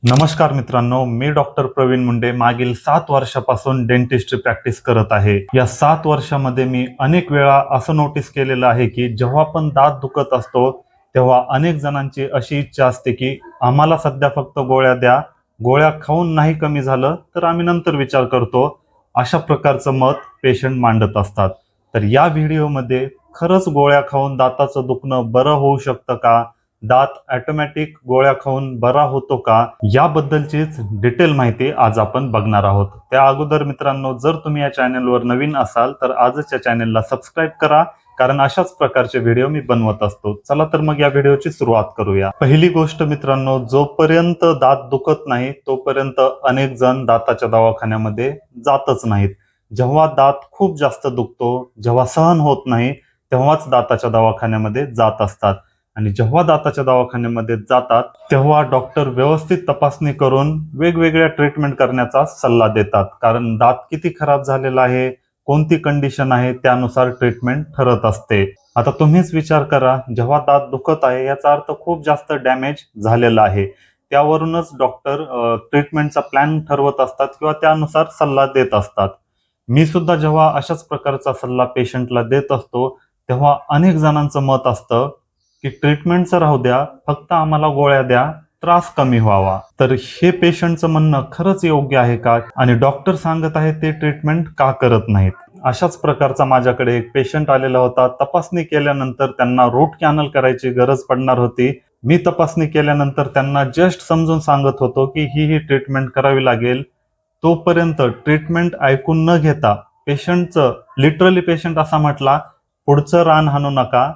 नमस्कार मित्रांनो, मी डॉक्टर प्रवीण मुंडे मागील 7 वर्षापासून डेंटिस्टची प्रॅक्टिस करत आहे. या 7 वर्षामध्ये मी अनेक वेळा असं नोटीस केलेलं आहे की जेव्हा पण दात दुखत असतो तेव्हा अनेक जणांची अशी इच्छा असते की आम्हाला सध्या फक्त गोळ्या द्या, गोळ्या खाऊन नाही कमी झालं तर आम्ही नंतर विचार करतो. अशा प्रकारचं मत पेशंट मांडत असतात. तर या व्हिडिओमध्ये खरंच गोळ्या खाऊन दाताचं दुखणं बरं होऊ शकतं का? दात ऑटोमॅटिक गोळ्या खाऊन बरा होतो का, याबद्दलचीच डिटेल माहिती आज आपण बघणार आहोत. त्या अगोदर मित्रांनो, जर तुम्ही या चॅनलवर नवीन असाल तर आजच या चॅनलला सबस्क्राईब करा, कारण अशाच प्रकारचे व्हिडिओ मी बनवत असतो. चला तर मग या व्हिडिओची सुरुवात करूया. पहिली गोष्ट मित्रांनो, जोपर्यंत दात दुखत नाही तोपर्यंत अनेक जण दाताच्या दवाखान्यामध्ये जातच नाहीत. जेव्हा दात खूप जास्त दुखतो, जेव्हा सहन होत नाही, तेव्हाच दाताच्या दवाखान्यामध्ये जात असतात. आणि जेव्हा दाताच्या दवाखान्यामध्ये जातात तेव्हा डॉक्टर व्यवस्थित तपासणी करून वेगवेगळ्या ट्रीटमेंट करण्याचा सल्ला देतात, कारण दात किती खराब झालेला आहे, कोणती कंडिशन आहे त्यानुसार ट्रीटमेंट ठरत असते. आता तुम्हीच विचार करा, जेव्हा दात दुखत आहे याचा अर्थ खूप जास्त डॅमेज झालेला आहे. त्यावरूनच डॉक्टर ट्रीटमेंटचा प्लॅन ठरवत असतात किंवा त्यानुसार सल्ला देत असतात. मी सुद्धा जेव्हा अशाच प्रकारचा सल्ला पेशंटला देत असतो तेव्हा अनेक जणांचं मत असतं की ट्रीटमेंटचं राहू द्या, फक्त आम्हाला गोळ्या द्या, त्रास कमी व्हावा. तर हे पेशंटचं म्हणणं खरंच योग्य आहे का, आणि डॉक्टर सांगत आहे ते ट्रीटमेंट का करत नाहीत? अशाच प्रकारचा माझ्याकडे एक पेशंट आलेला होता. तपासणी केल्यानंतर त्यांना रूट कॅनल करायची गरज पडणार होती. मी तपासणी केल्यानंतर त्यांना जस्ट समजून सांगत होतो की ही ट्रीटमेंट करावी लागेल. तोपर्यंत ट्रीटमेंट ऐकून न घेता लिटरली पेशंट असा म्हटला, पुढचं रान हाणू नका,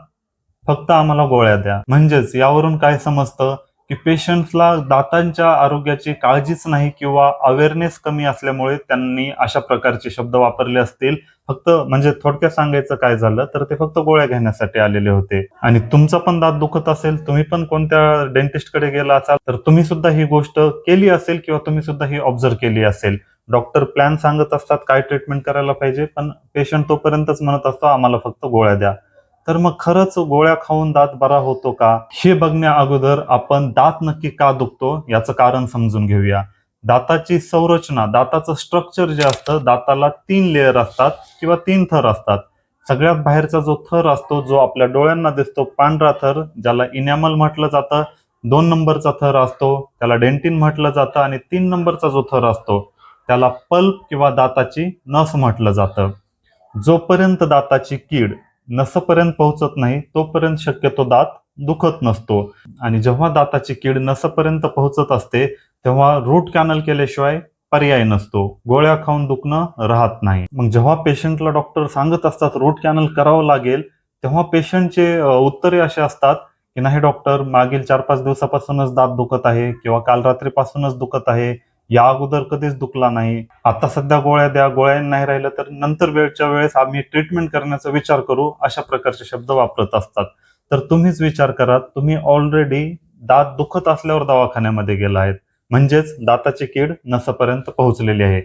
फक्त आम्हाला गोळ्या द्या. म्हणजेच यावरून काय समजतं की पेशंटला दातांच्या आरोग्याची काळजीच नाही किंवा अवेअरनेस कमी असल्यामुळे त्यांनी अशा प्रकारचे शब्द वापरले असतील. फक्त म्हणजे थोडक्यात सांगायचं काय झालं तर ते फक्त गोळ्या घेण्यासाठी आलेले होते. आणि तुमचा पण दात दुखत असेल, तुम्ही पण कोणत्या डेंटिस्टकडे गेला असाल तर तुम्ही सुद्धा ही गोष्ट केली असेल किंवा तुम्ही सुद्धा ही ऑब्झर्व केली असेल. डॉक्टर प्लॅन सांगत असतात काय ट्रीटमेंट करायला पाहिजे, पण पेशंट तोपर्यंतच म्हणत असतो आम्हाला फक्त गोळ्या द्या. तर मग खरंच गोळ्या खाऊन दात बरा होतो का, हे बघण्या अगोदर आपण दात नक्की का दुखतो याचं कारण समजून घेऊया. दाताची संरचना, दाताचं स्ट्रक्चर जे असतं, दाताला 3 लेयर असतात किंवा 3 थर असतात. सगळ्यात बाहेरचा जो थर असतो, जो आपल्या डोळ्यांना दिसतो, पांढरा थर, ज्याला इनॅमल म्हटलं जातं. 2 नंबरचा थर असतो त्याला डेंटिन म्हटलं जातं, आणि 3 नंबरचा जो थर असतो त्याला पल्प किंवा दाताची नस म्हटलं जातं. जोपर्यंत दाताची कीड नसपर्यंत पोहोचत नाही तोपर्यंत शक्यतो दात दुखत नसतो. आणि जेव्हा दाताची कीड नसपर्यंत पोहोचत असते तेव्हा रूट कॅनल केल्याशिवाय पर्याय नसतो, गोळ्या खाऊन दुखणं राहत नाही. मग जेव्हा पेशंटला डॉक्टर सांगत असतात रूट कॅनल करावं लागेल, तेव्हा पेशंटचे उत्तरे असे असतात की नाही डॉक्टर, मागील 4-5 दिवसापासूनच दात दुखत आहे किंवा काल रात्रीपासूनच दुखत आहे, या अगोदर कधीच दुखला नाही. आता सध्या गोळ्या द्या, गोळ्या नाही राहिलं तर नंतर वेळच्या वेळेस आम्ही ट्रीटमेंट करण्याचा विचार करू, अशा प्रकारचे शब्द वापरत असतात. तर तुम्हीच विचार करा, तुम्ही ऑलरेडी दात दुखत असल्यावर दवाखान्यामध्ये गेला आहेत, म्हणजेच दाताची कीड नसपर्यंत पोहोचलेली आहे,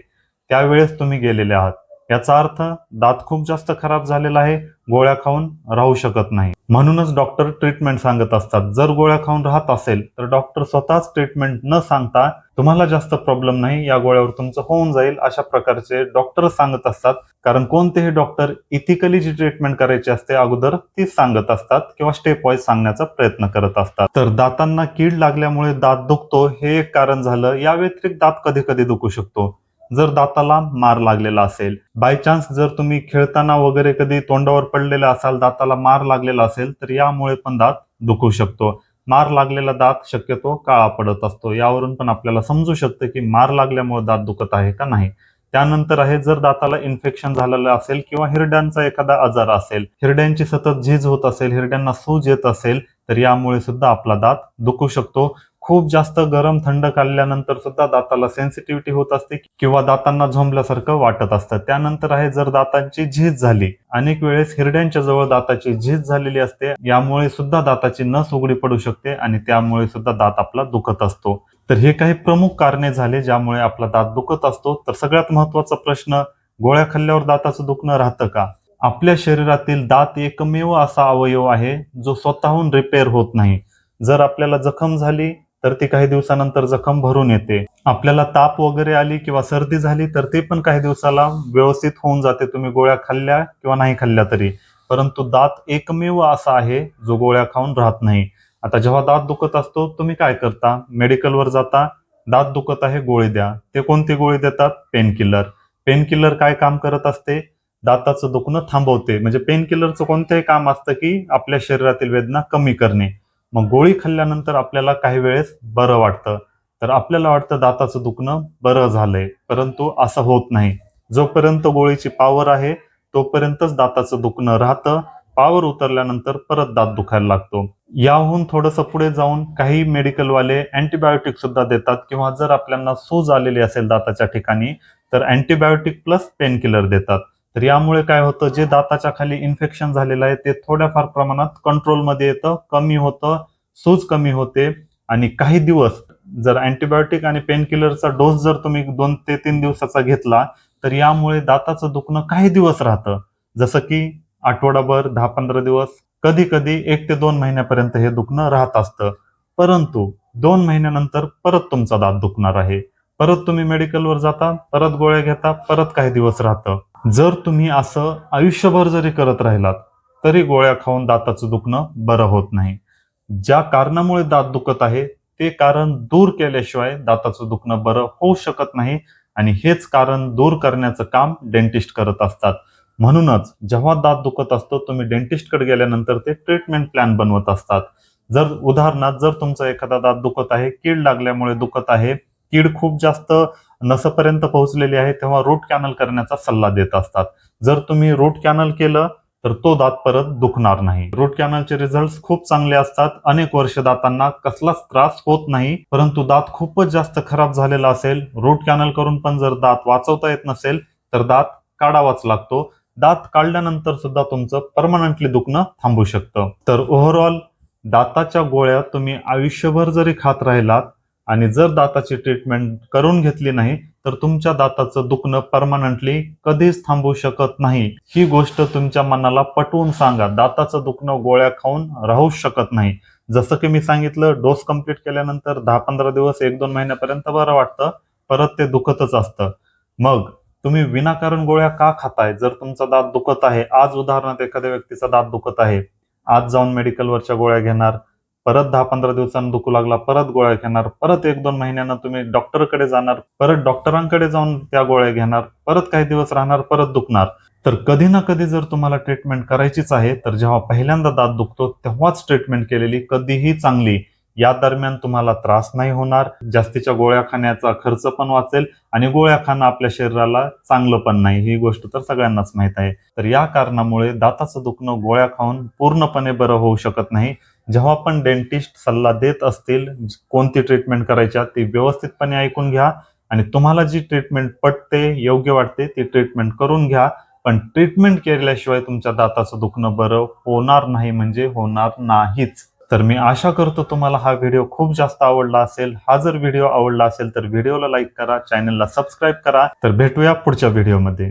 त्यावेळेस तुम्ही गेलेले आहात. याचा अर्थ दात खूप जास्त खराब झालेला आहे, गोळ्या खाऊन राहू शकत नाही. म्हणूनच डॉक्टर ट्रीटमेंट सांगत असतात. जर गोळ्या खाऊन राहत असेल तर डॉक्टर स्वतःच ट्रीटमेंट न सांगता तुम्हाला जास्त प्रॉब्लेम नाही, या गोळ्यावर तुमचं होऊन जाईल, अशा प्रकारचे डॉक्टर सांगत असतात. कारण कोणतेही डॉक्टर इथिकली जी ट्रीटमेंट करायची असते अगोदर तीच सांगत असतात किंवा स्टेप वाईज सांगण्याचा प्रयत्न करत असतात. तर दातांना कीड लागल्यामुळे दात दुखतो हे एक कारण झालं. या व्यतिरिक्त दात कधी कधी दुखू शकतो. जर दाताला मार लागलेला असेल, बाय चान्स जर तुम्ही खेळताना वगैरे कधी तोंडावर पडलेला असाल, दाताला मार लागलेला असेल, तर यामुळे पण दात दुखू शकतो. मार लागलेला दात शक्यतो काळा पडत असतो, यावरून पण आपल्याला समजू शकतं की मार लागल्यामुळे दात दुखत आहे का नाही. त्यानंतर आहे, जर दाताला इन्फेक्शन झालेलं असेल किंवा हिरड्यांचा एखादा आजार असेल, हिरड्यांची सतत झीज होत असेल, हिरड्यांना सूज येत असेल, तर यामुळे सुद्धा आपला दात दुखू शकतो. खूप जास्त गरम थंड खाल्ल्यानंतर सुद्धा दाताला सेन्सिटिव्हिटी होत असते किंवा दातांना झोंबल्यासारखं वाटत असतं. त्यानंतर आहे, जर दातांची झीज झाली, अनेक वेळेस हिरड्यांच्या जवळ दाताची झीज झालेली असते, यामुळे सुद्धा दाताची नस उघडी पडू शकते आणि त्यामुळे सुद्धा दात आपला दुखत असतो. तर हे काही प्रमुख कारणे झाले ज्यामुळे आपला दात दुखत असतो. तर सगळ्यात महत्वाचा प्रश्न, गोळ्या खाल्ल्यावर दाताचं दुखणं राहतं का? आपल्या शरीरातील दात एकमेव असा अवयव आहे जो स्वतःहून रिपेअर होत नाही. जर आपल्याला जखम झाली तर ती काही दिवसानंतर जखम भरून येते. आपल्याला ताप वगैरे आली किंवा सर्दी झाली तर ते पण काही दिवसाला व्यवस्थित होऊन जाते, तुम्ही गोळ्या खाल्ल्या किंवा नाही खाल्ल्या तरी. परंतु दात एकमेव असा आहे जो गोळ्या खाऊन राहत नाही. आता जेव्हा दात दुखत असतो तुम्ही काय करता, मेडिकलवर जाता, दात दुखत आहे गोळी द्या. ते कोणती गोळी देतात, पेन किलर. पेन किलर काय काम करत असते, दाताचं दुखणं थांबवते. म्हणजे पेन किलरचं कोणतंही काम असतं की आपल्या शरीरातील वेदना कमी करणे. मग गोळी खाल्ल्यानंतर आपल्याला काही वेळेस बरं वाटतं, तर आपल्याला वाटतं दाताचं दुखणं बरं झालंय, परंतु असं होत नाही. जोपर्यंत गोळीची पॉवर आहे तोपर्यंतच दाताचं दुखणं राहतं. पॉवर उतरल्यानंतर परत दात दुखायला लागतो. याहून थोडंसं पुढे जाऊन काही मेडिकलवाले अँटीबायोटिक सुद्धा देतात, किंवा जर आपल्याला सूज आलेली असेल दाताच्या ठिकाणी तर अँटीबायोटिक प्लस पेन किलर देतात. तर यामुळे काय होतं, जे दाताच्या खाली इन्फेक्शन झालेलं आहे ते थोड्याफार प्रमाणात कंट्रोलमध्ये येतं, कमी होतं, सूज कमी होते. आणि काही दिवस जर अँटीबायोटिक आणि पेन किलरचा डोस जर तुम्ही 2 ते 3 दिवसाचा घेतला तर यामुळे दाताचं दुखणं काही दिवस राहतं. जसं की आठवडाभर, 10-15 दिवस, कधी कधी 1 ते 2 महिन्यापर्यंत हे दुखणं राहत असतं. परंतु 2 महिन्यानंतर परत तुमचा दात दुखणार आहे. परत तुम्ही मेडिकलवर जाता, परत गोळ्या घेता, परत काही दिवस राहतं. जर तुम्ही असं आयुष्यभर जरी करत राहिलात तरी गोळ्या खाऊन दाताचं दुखणं बरं होत नाही. ज्या कारणामुळे दात दुखत आहे ते कारण दूर केल्याशिवाय दाताचं दुखणं बरं होऊ शकत नाही, आणि हेच कारण दूर करण्याचं काम डेंटिस्ट करत असतात. म्हणूनच जेव्हा दात दुखत असतो तुम्ही डेंटिस्टकडे गेल्यानंतर ते ट्रीटमेंट प्लॅन बनवत असतात. जर उदाहरणार्थ जर तुमचा एखादा दात दुखत आहे, कीड लागल्यामुळे दुखत आहे, कीड खूप जास्त नसपर्यंत पोहोचलेली आहे, तेव्हा रूट कॅनल करण्याचा सल्ला देत असतात. जर तुम्ही रूट कॅनल केलं तर तो दात परत दुखणार नाही. रूट कॅनलचे रिझल्ट खूप चांगले असतात. अनेक वर्ष दातांना कसलाच त्रास होत नाही. परंतु दात खूपच जास्त खराब झालेला असेल, रूट कॅनल करून पण जर दात वाचवता येत नसेल तर दात काढावाच लागतो. दात काढल्यानंतर सुद्धा तुमचं परमनंटली दुखणं थांबू शकतं. तर ओव्हरऑल दाताच्या गोळ्या तुम्ही आयुष्यभर जरी खात राहिलात आणि जर दाताची ट्रीटमेंट करून घेतली नाही तर तुमच्या दाताचं दुखणं परमनंटली कधीच थांबू शकत नाही. ही गोष्ट तुमच्या मनाला पटवून सांगा. दाताचं दुखणं गोळ्या खाऊन राहू शकत नाही. जसं की मी सांगितलं, डोस कंप्लीट केल्यानंतर 10-15 दिवस, 1-2 महिन्यापर्यंत बरं वाटतं, परत ते दुखतच असतं. मग तुम्ही विनाकारण गोळ्या का खाताय? जर तुमचा दात दुखत आहे, आज उदाहरणार्थ एखाद्या व्यक्तीचा दात दुखत आहे, आज जाऊन मेडिकलवरच्या गोळ्या घेणार, परत 10-15 दिवसांनी दुखू लागला, परत गोळ्या घेणार, परत 1-2 महिन्यांना तुम्ही डॉक्टरकडे जाणार, परत डॉक्टरांकडे जाऊन त्या गोळ्या घेणार, परत काही दिवस राहणार, परत दुखणार. तर कधी ना कधी जर तुम्हाला ट्रीटमेंट करायचीच आहे तर जेव्हा पहिल्यांदा दात दुखतो तेव्हाच ट्रीटमेंट केलेली कधीही चांगली. या दरम्यान तुम्हाला त्रास नाही होणार, जास्तीच्या गोळ्या खाण्याचा खर्च पण वाचेल, आणि गोळ्या खाणं आपल्या शरीराला चांगलं पण नाही, ही गोष्ट तर सगळ्यांनाच माहित आहे. तर या कारणामुळे दाताचं दुखणं गोळ्या खाऊन पूर्णपणे बरं होऊ शकत नाही. जेव्हा पण डेंटिस्ट सल्ला देत असतील कोणती ट्रीटमेंट करायच्या ती व्यवस्थितपणे ऐकून घ्या, आणि तुम्हाला जी ट्रीटमेंट पटते, योग्य वाटते ती ट्रीटमेंट करून घ्या. पण ट्रीटमेंट केल्याशिवाय तुमच्या दाताचं दुखणं बरं होणार नाही, म्हणजे होणार नाहीच. तर मी आशा करतो तुम्हाला हा व्हिडिओ खूप जास्त आवडला असेल. हा जर व्हिडिओ आवडला असेल तर व्हिडिओला लाईक करा, चॅनलला सबस्क्राईब करा. तर भेटूया पुढच्या व्हिडिओमध्ये.